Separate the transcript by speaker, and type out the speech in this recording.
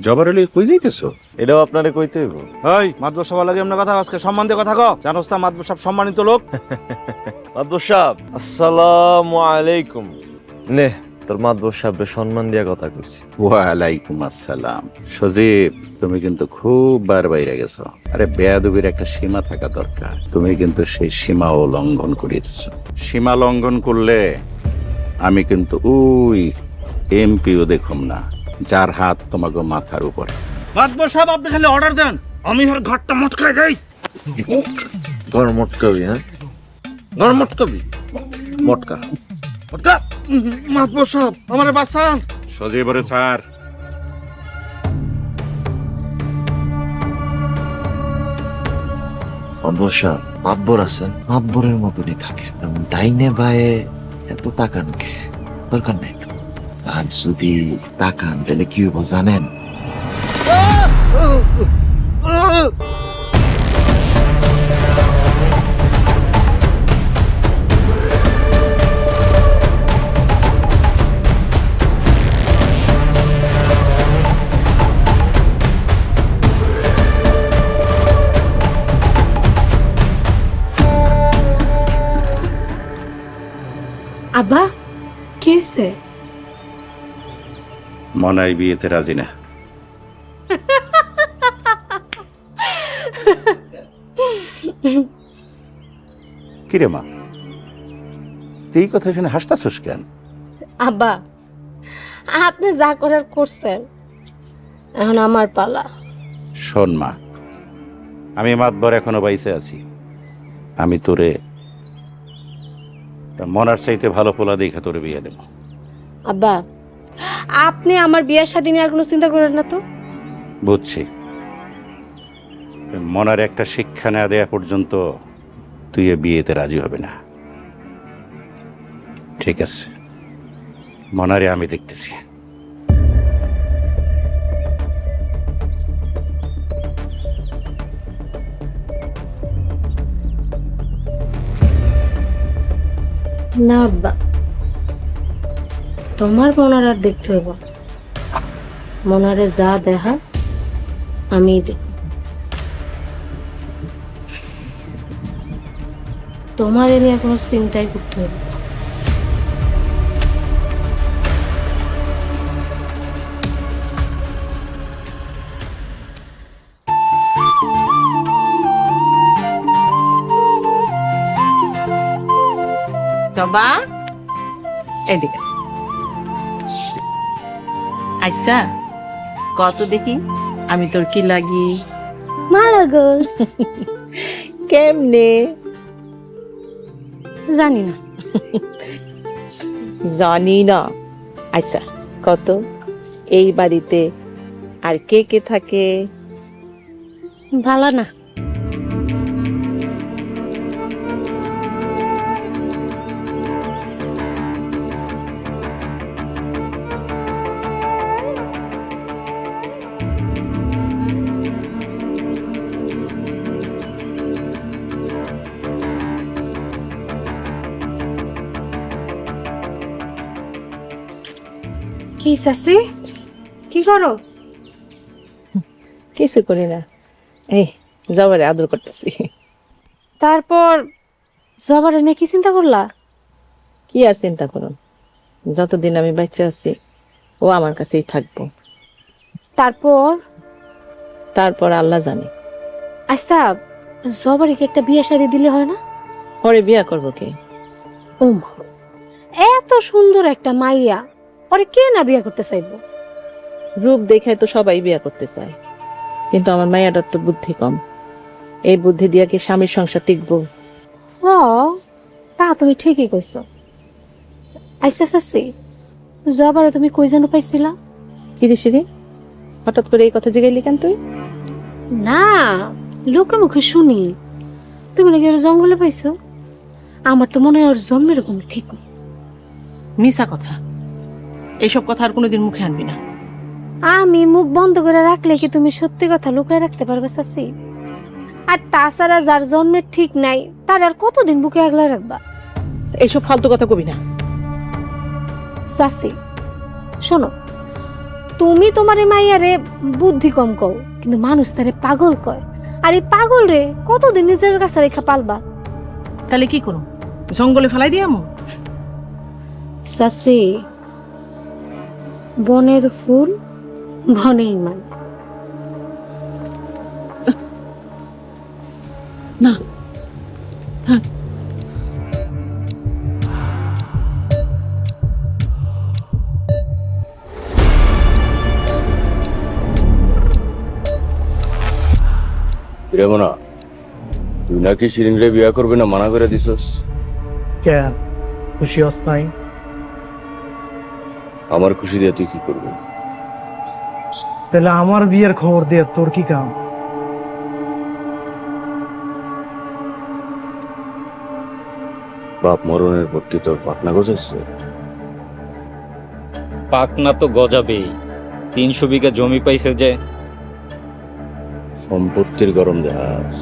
Speaker 1: জবার আলী কই যাইতেছো?
Speaker 2: এটাও আপনারে কইতে হইব।
Speaker 1: এই মাদবর সাহেব লাগে এমন কথা, আজকে সম্মান দিয়ে কথা কও। জানোস না মাদবর সাহেব সম্মানিত লোক।
Speaker 2: মাদবর সাহেব আসসালামু আলাইকুম। নে তোর মাদবর সাহেবের সম্মান দিয়া কথা কইছি।
Speaker 1: ওয়ালাইকুম আসসালাম। সজীব, তুমি কিন্তু খুব বার বাইরে গেছো। আরে বেয়াদবির একটা সীমা থাকা দরকার। তুমি কিন্তু সেই সীমাও লঙ্ঘন করিয়েছো। সীমা লঙ্ঘন করলে আমি কিন্তু ওই এমপিও দেখুম না, যার হাত তোমাকে মাথার উপরে। মাদবর সাহেব, আপনি খালি অর্ডার দেন, আমি আর ঘরটা মটকাই দেই।
Speaker 2: ঘর মটকাবি? হ্যাঁ ঘর মটকাবি? মটকা
Speaker 1: মটকা। মাদবর সাহেব আমার বাঁচান। সজীব রে স্যার।
Speaker 2: মাদবর সাহেব মাতবর আছেন, মাতবরের মতনই থাকে। ডাইনে বায়ে এত তাকান কে? দরকার নাই তো। আর যদি তাকান তাহলে কি হইব জানেন?
Speaker 3: আব্বা কি হয়েছে?
Speaker 1: মনাই বিয়েতে রাজি না। কিরে মা, তুই এই কথা শুনে হাসতাছস কেন?
Speaker 3: আব্বা আপনি যা করার করছেন, এখন আমার পালা।
Speaker 1: শোন মা, আমি মাতবর এখনো বাইসে আছি। আমি তোরে মনার চাইতে ভালো পোলা দেখা তোরে বিয়ে দেব।
Speaker 3: আব্বা আপনি আমার বিয়ের শাদী নিয়ে আর কোনো চিন্তা করেন না তো।
Speaker 1: বুঝছি, মনার একটা শিক্ষা না দেয়া পর্যন্ত তুই এ বিয়েতে রাজি হবে না। ঠিক আছে, মনারে আমি দেখতেছি।
Speaker 3: না আব্বা, তোমার মনার আর দেখতে হইব। মনারে যা দেখা আমি দেখ। তোমার এ নিয়ে কোনো চিন্তাই করতে হবে না।
Speaker 4: জবা এদিকে আইসা কত দেখি আমি তোর কি লাগি।
Speaker 3: মারা গো,
Speaker 4: কেমনে
Speaker 3: জানি না।
Speaker 4: জানি না? আইসা কত এই বাড়িতে আর কে কে থাকে?
Speaker 3: ভালো না। কি চাচি, কি করো?
Speaker 4: কিছু করি না, এই জবারে আদর করতেছি।
Speaker 3: তারপর জবারে নিয়ে কি চিন্তা করলা?
Speaker 4: কি আর চিন্তা করুন, যতদিন আমি বাচ্চা আছি ও আমার কাছেই থাকবো।
Speaker 3: তারপর
Speaker 4: তারপর আল্লাহ জানে।
Speaker 3: আচ্ছা, জবারে কি একটা বিয়ে শাদী দিলে হয় না?
Speaker 4: পরে বিয়া করবো কে?
Speaker 3: ও মা, এত সুন্দর একটা মাইয়া, পরে কে না বিয়ে করতে চাইবো?
Speaker 4: রূপ দেখে তো সবাই বিয়া করতে চায়, কিন্তু আমার মাইয়াটার তো বুদ্ধি কম। এই বুদ্ধি দিয়া কি স্বামীর সংসার টিকবো?
Speaker 3: হ, তা তুমি ঠিকই কইছো। আচ্ছা চাচি, জবারে তুমি কই যেন পাইছিলা?
Speaker 4: কিরিশিরি হঠাৎ করে এই কথা জিগাইলি কেন তুই?
Speaker 3: না, লোকে মুখে শুনি তুমি নাকি ওর জঙ্গলে পাইছো। আমার তো মনে হয় ওর জন্মের কোনো ঠিক নেই।
Speaker 4: মিছা কথা, এইসব কথা আর কোনোদিন মুখে আনবি না।
Speaker 3: আমি মুখ বন্ধ করে রাখলে কি তুমি সত্যি কথা লুকায় রাখতে পারবে চাচি? আর তাছাড়া যার জন্মের ঠিক নাই তার আর কতদিন বুকে আগলা রাখবা?
Speaker 4: এইসব ফালতু কথা কবি না।
Speaker 3: চাচি শোনো, তুমি তোমার এই মাইয়ারে বুদ্ধি কম কও, কিন্তু মানুষ তারে পাগল কয়। আর এই পাগল রে কতদিন নিজের কাছে রেখা পালবা?
Speaker 4: তাহলে কি করো, জঙ্গলে ফেলাই দিয়ে আমো?
Speaker 3: চাচি, বনের ফুল বনেই মানে।
Speaker 4: না,
Speaker 5: রেমনা, তুই নাকি শিরিনরে বিয়া করবি না মানা করে দিছস?
Speaker 6: কে খুশি হস নাই?
Speaker 5: আমার খুশি দিয়ে তুই কি করবি?
Speaker 6: তাহলে আমার বিয়ের খবর দিয়ে তোর কি কাম?
Speaker 5: বাপ মরণের পর কি তোর পাটনা গজাইছে?
Speaker 7: পাকনা তো গজাবেই। 300 বিঘা জমি পাইছে যে।
Speaker 5: সম্পত্তির গরম জাহাজ